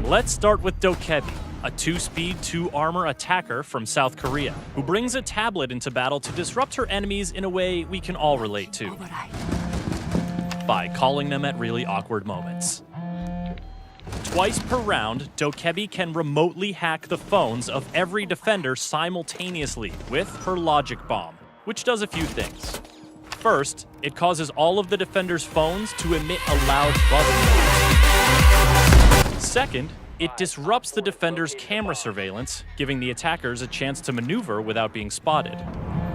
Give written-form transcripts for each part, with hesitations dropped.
Let's start with Dokkaebi, a 2-speed, 2-armor attacker from South Korea, who brings a tablet into battle to disrupt her enemies in a way we can all relate to, by calling them at really awkward moments. Twice per round, Dokkaebi can remotely hack the phones of every defender simultaneously with her logic bomb, which does a few things. First, it causes all of the defenders' phones to emit a loud buzzing. Second, it disrupts the defenders' camera surveillance, giving the attackers a chance to maneuver without being spotted.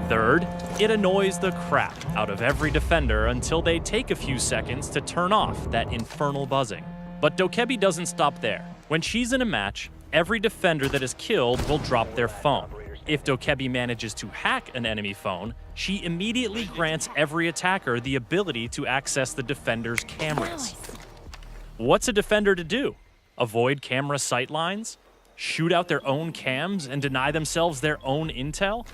Third, it annoys the crap out of every defender until they take a few seconds to turn off that infernal buzzing. But Dokkaebi doesn't stop there. When she's in a match, every defender that is killed will drop their phone. If Dokkaebi manages to hack an enemy phone, she immediately grants every attacker the ability to access the defender's cameras. What's a defender to do? Avoid camera sightlines? Shoot out their own cams and deny themselves their own intel?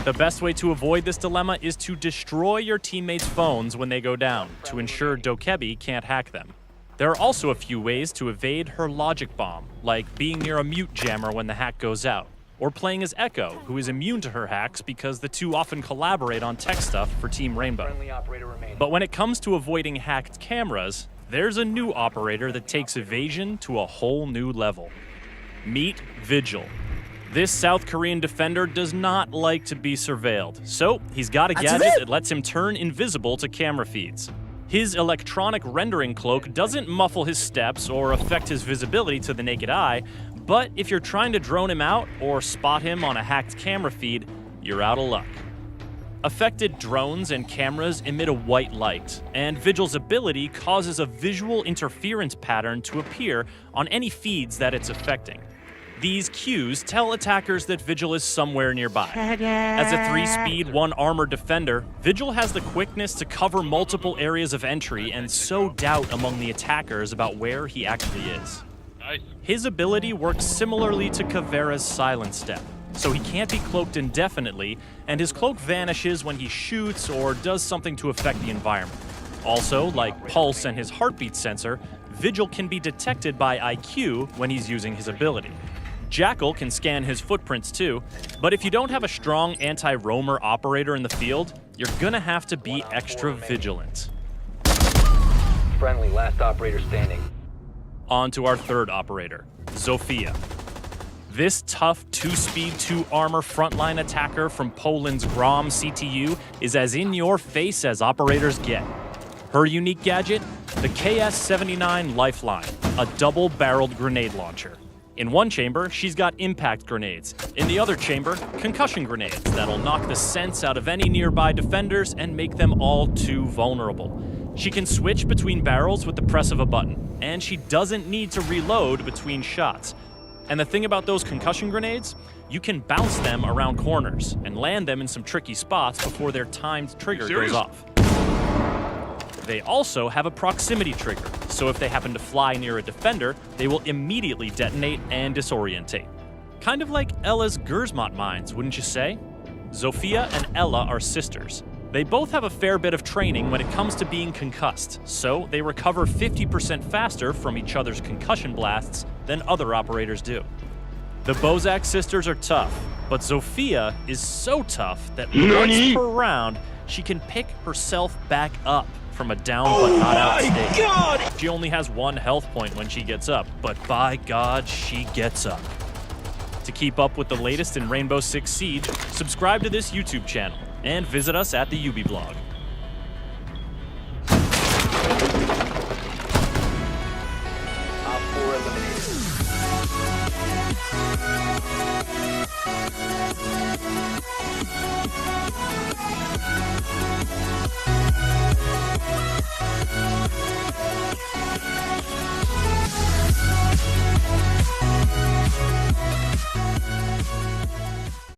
The best way to avoid this dilemma is to destroy your teammates' phones when they go down, to ensure Dokkaebi can't hack them. There are also a few ways to evade her logic bomb, like being near a mute jammer when the hack goes out, or playing as Echo, who is immune to her hacks because the two often collaborate on tech stuff for Team Rainbow. But when it comes to avoiding hacked cameras, there's a new operator that takes evasion to a whole new level. Meet Vigil. This South Korean defender does not like to be surveilled, so he's got a gadget that lets him turn invisible to camera feeds. His electronic rendering cloak doesn't muffle his steps or affect his visibility to the naked eye, but if you're trying to drone him out or spot him on a hacked camera feed, you're out of luck. Affected drones and cameras emit a white light, and Vigil's ability causes a visual interference pattern to appear on any feeds that it's affecting. These cues tell attackers that Vigil is somewhere nearby. As a 3-speed, 1-armor defender, Vigil has the quickness to cover multiple areas of entry and sow doubt among the attackers about where he actually is. His ability works similarly to Caveira's Silent Step, so he can't be cloaked indefinitely, and his cloak vanishes when he shoots or does something to affect the environment. Also, like Pulse and his heartbeat sensor, Vigil can be detected by IQ when he's using his ability. Jackal can scan his footprints too, but if you don't have a strong anti-roamer operator in the field, you're gonna have to be extra vigilant. Friendly, last operator standing. On to our third operator, Zofia. This tough 2-speed, 2-armor frontline attacker from Poland's Grom CTU is as in-your-face as operators get. Her unique gadget? The KS-79 Lifeline, a double-barreled grenade launcher. In one chamber, she's got impact grenades. In the other chamber, concussion grenades that'll knock the sense out of any nearby defenders and make them all too vulnerable. She can switch between barrels with the press of a button, and she doesn't need to reload between shots. And the thing about those concussion grenades? You can bounce them around corners and land them in some tricky spots before their timed trigger goes off. They also have a proximity trigger, so if they happen to fly near a defender, they will immediately detonate and disorientate. Kind of like Ella's Gersmont mines, wouldn't you say? Zofia and Ella are sisters. They both have a fair bit of training when it comes to being concussed, so they recover 50% faster from each other's concussion blasts than other operators do. The Bozak sisters are tough, but Zofia is so tough that once per round, she can pick herself back up from a down but not out state. God! She only has 1 health point when she gets up, but by God, she gets up. To keep up with the latest in Rainbow Six Siege, subscribe to this YouTube channel and visit us at the UB blog.